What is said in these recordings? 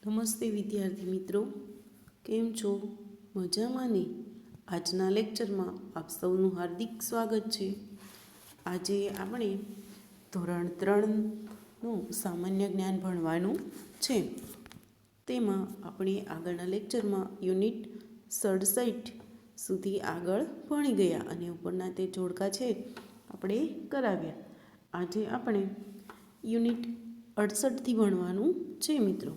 નમસ્તે વિદ્યાર્થી મિત્રો, કેમ છો? મજામાં ને? આજના લેક્ચરમાં આપ સૌનું હાર્દિક સ્વાગત છે. આજે આપણે ધોરણ 3નું સામાન્ય જ્ઞાન ભણવાનું છે. તેમાં આપણે આગળના લેક્ચરમાં યુનિટ 67 સુધી આગળ ભણી ગયા અને ઉપરના તે જોડકા છે આપણે કરાવ્યા. આજે આપણે યુનિટ 68થી ભણવાનું છે મિત્રો.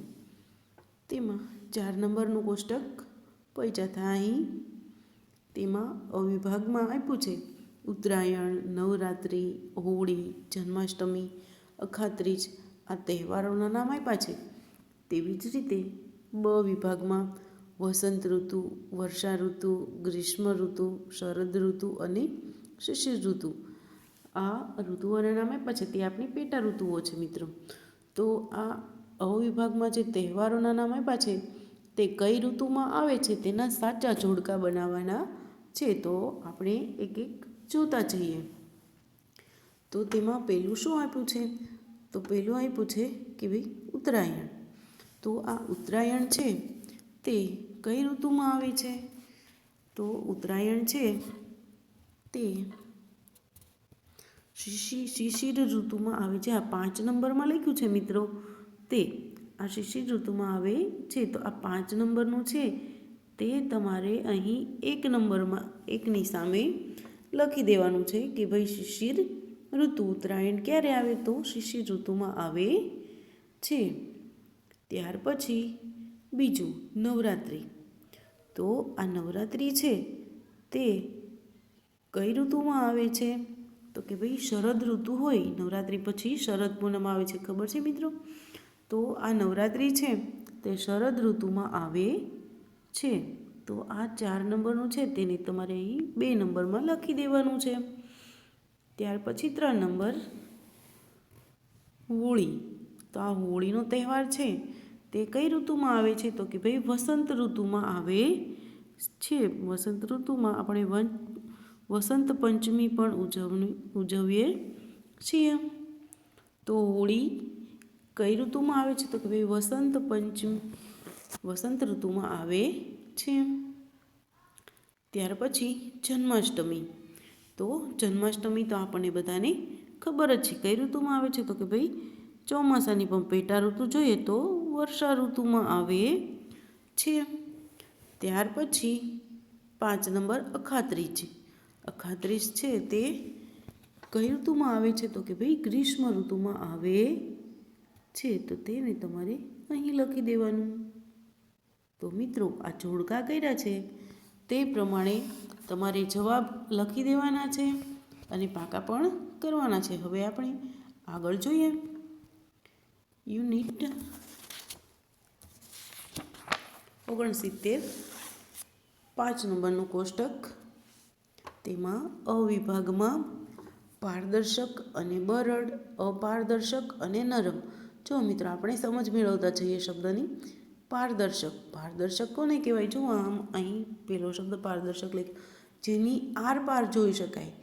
તેમાં 4 નંબરનું કોષ્ટક પૈચા થાય. અહીં તેમાં અવિભાગમાં આપ્યું છે ઉત્તરાયણ, નવરાત્રિ, હોળી, જન્માષ્ટમી, અખાત્રીજ આ તહેવારોના નામ આપ્યા છે. તેવી જ રીતે બ વિભાગમાં વસંત ઋતુ, વર્ષા ઋતુ, ગ્રીષ્મ ઋતુ, શરદ ઋતુ અને શિશિર ઋતુ આ ઋતુઓના નામ આપ્યા છે. તે આપણી પેટા ઋતુઓ છે મિત્રો. તો આ અવિભાગમાં જે તહેવારોના નામ આપ્યા છે તે કઈ ઋતુમાં આવે છે તેના સાચા જોડકા બનાવવાના છે. તો આપણે એક એક જોતા જઈએ. તો તેમાં પહેલું શું આપ્યું છે? તો પહેલું આપ્યું છે કે ભાઈ ઉત્તરાયણ. તો આ ઉત્તરાયણ છે તે કઈ ઋતુમાં આવે છે? તો ઉત્તરાયણ છે તે શિશિર ઋતુમાં આવે છે. આ 5 નંબરમાં લખ્યું છે મિત્રો. તે આ શિશિર ઋતુમાં આવે છે. તો આ 5 નંબરનું છે તે તમારે અહીં 1 નંબરમાં એકની સામે લખી દેવાનું છે કે ભાઈ શિશિર ઋતુ. ઉત્તરાયણ ક્યારે આવે? તો શિશિર ઋતુમાં આવે છે. ત્યાર પછી બીજું નવરાત્રિ. તો આ નવરાત્રિ છે તે કઈ ઋતુમાં આવે છે? તો કે ભાઈ શરદ ઋતુ હોય. નવરાત્રિ પછી શરદ પૂનમ આવે છે, ખબર છે મિત્રો? તો આ નવરાત્રિ છે તે શરદ ઋતુમાં આવે છે. તો આ 4 નંબરનું છે તેને તમારે અહીં 2 નંબરમાં લખી દેવાનું છે. ત્યાર પછી 3 નંબર હોળી. તો આ હોળીનો તહેવાર છે તે કઈ ઋતુમાં આવે છે? તો કે ભાઈ વસંત ઋતુમાં આવે છે. વસંત ઋતુમાં આપણે વસંત પંચમી પણ ઉજવીએ છીએ. તો હોળી કઈ ઋતુમાં આવે છે? તો કે ભાઈ વસંત ઋતુમાં આવે છે. ત્યાર પછી જન્માષ્ટમી. તો જન્માષ્ટમી તો આપણને બધાને ખબર જ છે કઈ ઋતુમાં આવે છે? તો કે ભાઈ ચોમાસાની પણ પેટા ઋતુ જોઈએ તો વર્ષા ઋતુમાં આવે છે. ત્યાર પછી 5 નંબર અખાત્રીજ. અખાત્રીજ છે તે કઈ ઋતુમાં આવે છે? તો કે ભાઈ ગ્રીષ્મ ઋતુમાં આવે છે. તો તેને તમારે અહીં લખી દેવાનું. તો મિત્રો આ જોડકા કર્યા છે તે પ્રમાણે તમારે જવાબ લખી દેવાના છે અને પાકા પણ કરવાના છે. હવે આપણે આગળ જોઈએ. યુનિટ 69 5 નંબરનું કોષ્ટક. તેમાં અવિભાગમાં પારદર્શક અને બરડ, અપારદર્શક અને નરમ. જો મિત્રો આપણે સમજ મેળવતા જઈએ શબ્દની. પારદર્શક. પારદર્શક કોને કહેવાય? જો આમ અહીં પહેલો શબ્દ પારદર્શક લખ જેની આરપાર જોઈ શકાય.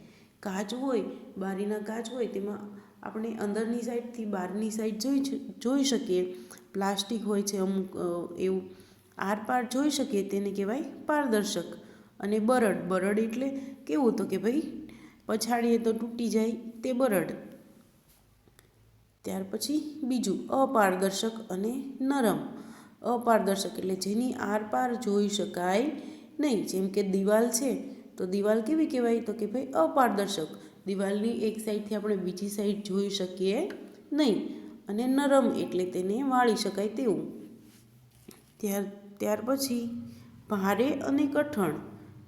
કાચ હોય, બારીના કાચ હોય તેમાં આપણે અંદરની સાઈડથી બહારની સાઈડ જોઈ શકીએ. પ્લાસ્ટિક હોય છે અમુક એવું આરપાર જોઈ શકીએ તેને કહેવાય પારદર્શક. અને બરડ. બરડ એટલે કેવું? તો કે ભાઈ પછાડીએ તો તૂટી જાય તે બરડ. ત્યાર પછી બીજું અપારદર્શક અને નરમ. અપારદર્શક એટલે જેની આરપાર જોઈ શકાય નહીં. જેમ કે દિવાલ છે તો દિવાલ કેવી કહેવાય? તો કે ભાઈ અપારદર્શક. દિવાલની એક સાઈડથી આપણે બીજી સાઈડ જોઈ શકીએ નહીં. અને નરમ એટલે તેને વાળી શકાય તેવું. ત્યાર પછી ભારે અને કઠણ.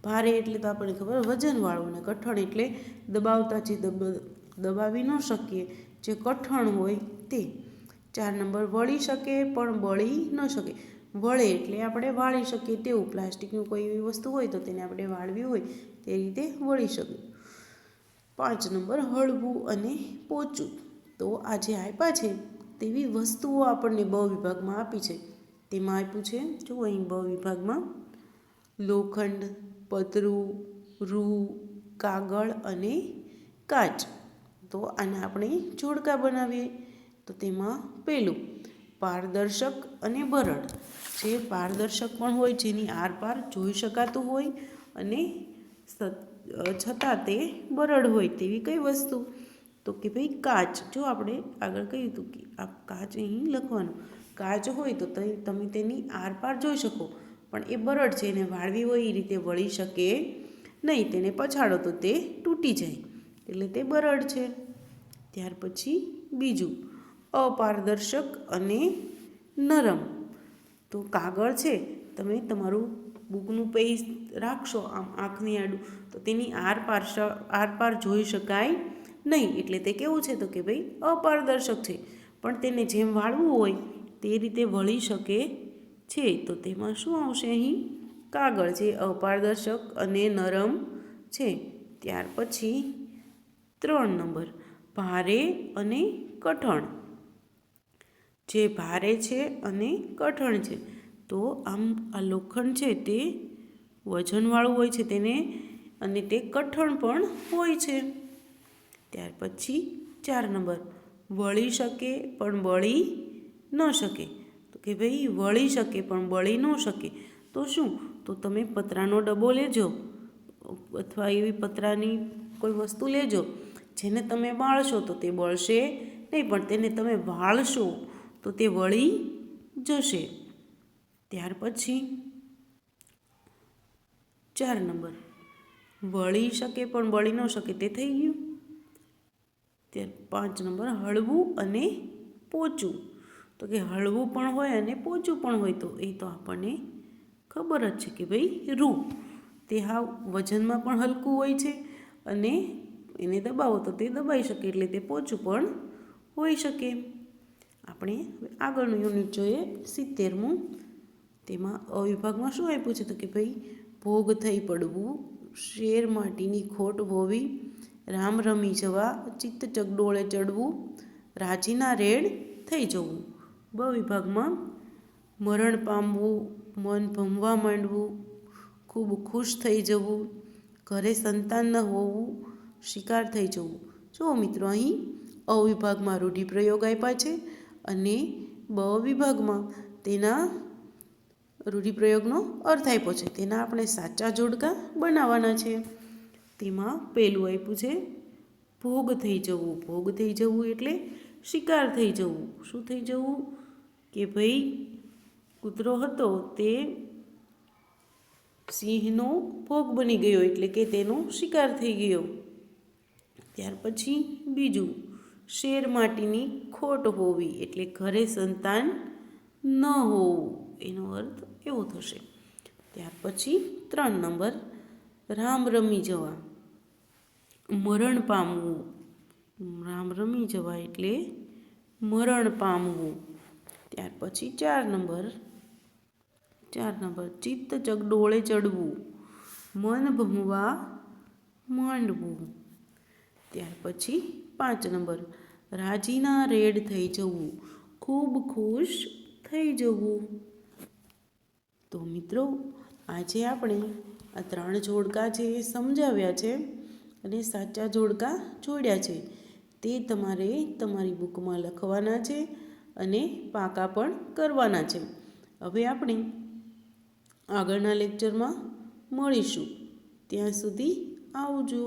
ભારે એટલે તો આપણને ખબર વજનવાળું, ને કઠણ એટલે દબાવતા જે દબાવી ન શકીએ જે કઠણ હોય તે. 4 નંબર વળી શકે પણ બળી ન શકે. વળે એટલે આપણે વાળી શકીએ તેવું. પ્લાસ્ટિકનું કોઈ એવી વસ્તુ હોય તો તેને આપણે વાળવી હોય તે રીતે વળી શકે. 5 નંબર હળવું અને પોચું. તો આ જે આપ્યા છે તેવી વસ્તુઓ આપણને બ વિભાગમાં આપી છે. તેમાં આપ્યું છે જો અહીં બ વિભાગમાં લોખંડ, પતરું, રૂ, કાગળ અને કાચ. તો આને આપણે જોડકા બનાવીએ. તો તેમાં પહેલું પારદર્શક અને બરડ. જે પારદર્શક પણ હોય, જેની આરપાર જોઈ શકાતું હોય અને છતાં તે બરડ હોય તેવી કઈ વસ્તુ? તો કે ભાઈ કાચ. જો આપણે આગળ કહ્યું હતું કે આ કાચ અહીં લખવાનું. કાચ હોય તો તમે તેની આરપાર જોઈ શકો, પણ એ બરડ છે, એને વાળવી હોય એ રીતે વળી શકે નહીં. તેને પછાડો તો તે તૂટી જાય, એટલે તે બરડ છે. ત્યાર પછી બીજું, અપારદર્શક અને નરમ. તો કાગળ છે, તમે તમારું બુકનું પેજ રાખશો આમ આંખની આડું, તો તેની આરપાર જોઈ શકાય નહીં, એટલે તે કેવું છે? તો કે ભાઈ અપારદર્શક છે. પણ તેને જેમ વાળવું હોય તે રીતે વળી શકે છે. તો તેમાં શું આવશે? અહીં કાગળ, જે અપારદર્શક અને નરમ છે. ત્યાર પછી 3 નંબર, ભારે અને કઠણ. જે ભારે છે અને કઠણ છે, તો આમ આ લોખંડ છે તે વજનવાળું હોય છે તેને, અને તે કઠણ પણ હોય છે. ત્યાર પછી 4 નંબર, વળી શકે પણ બળી ન શકે. તો કે ભાઈ વળી શકે પણ બળી ન શકે તો શું? તો તમે પતરાનો ડબ્બો લેજો, અથવા એવી પતરાની કોઈ વસ્તુ લેજો જેને તમે વાળશો તો તે બળશે નહીં, પણ તેને તમે વાળશો તો તે વળી જશે. ત્યાર પછી 4 નંબર, વળી શકે પણ બળી ન શકે, તે થઈ ગયું. ત્યાર 5 નંબર, હળવું અને પોચું. તો કે હળવું પણ હોય અને પોચું પણ હોય, તો એ તો આપણને ખબર જ છે કે ભાઈ રૂ. તે હાવ વજનમાં પણ હલકું હોય છે અને એને દબાવો તો તે દબાઈ શકે, એટલે તે પોચું પણ હોઈ શકે. આપણે આગળનું યુનિટ જોઈએ 70મું. તેમાં અવિભાગમાં શું આપ્યું છે? તો કે ભાઈ ભોગ થઈ પડવું, શેર માટીની ખોટ હોવી, રામ રમી જવા, ચિત્ત ચગડોળે ચડવું, રાજીના રેડ થઈ જવું. બ વિભાગમાં મરણ પામવું, મન ભમવા માંડવું, ખૂબ ખુશ થઈ જવું, ઘરે સંતાન ન હોવું, શિકાર થઈ જવું. જો મિત્રો, અહીં અ વિભાગમાં રૂઢિપ્રયોગ આપ્યા છે અને બ વિભાગમાં તેના રૂઢિપ્રયોગનો અર્થ આપ્યો છે. તેના આપણે સાચા જોડકા બનાવવાના છે. તેમાં પહેલું આપ્યું છે ભોગ થઈ જવું. ભોગ થઈ જવું એટલે શિકાર થઈ જવું. શું થઈ જવું? કે ભાઈ કૂતરો હતો તે સિંહનો ભોગ બની ગયો, એટલે કે તેનો શિકાર થઈ ગયો. ત્યાર પછી બીજું, શેર માટીની ખોટ હોવી, એટલે ઘરે સંતાન ન હોવું, એનો અર્થ એવો થશે. ત્યાર પછી 3 નંબર, રામ રમી જવા, મરણ પામવું. રામ રમી જવા એટલે મરણ પામવું. ત્યાર પછી 4 નંબર, ચિત્ત ચગડોળે ચડવું, મન ભમવા માંડવું. ત્યાર પછી 5 નંબર, રાજીના રેડ થઈ જવું, ખૂબ ખુશ થઈ જવું. તો મિત્રો, આજે આપણે આ 3 જોડકા છે એ સમજાવ્યા છે અને સાચા જોડકા જોડ્યા છે. તે તમારે તમારી બુકમાં લખવાના છે અને પાકા પણ કરવાના છે. હવે આપણે આગળના લેક્ચરમાં મળીશું. ત્યાં સુધી આવજો.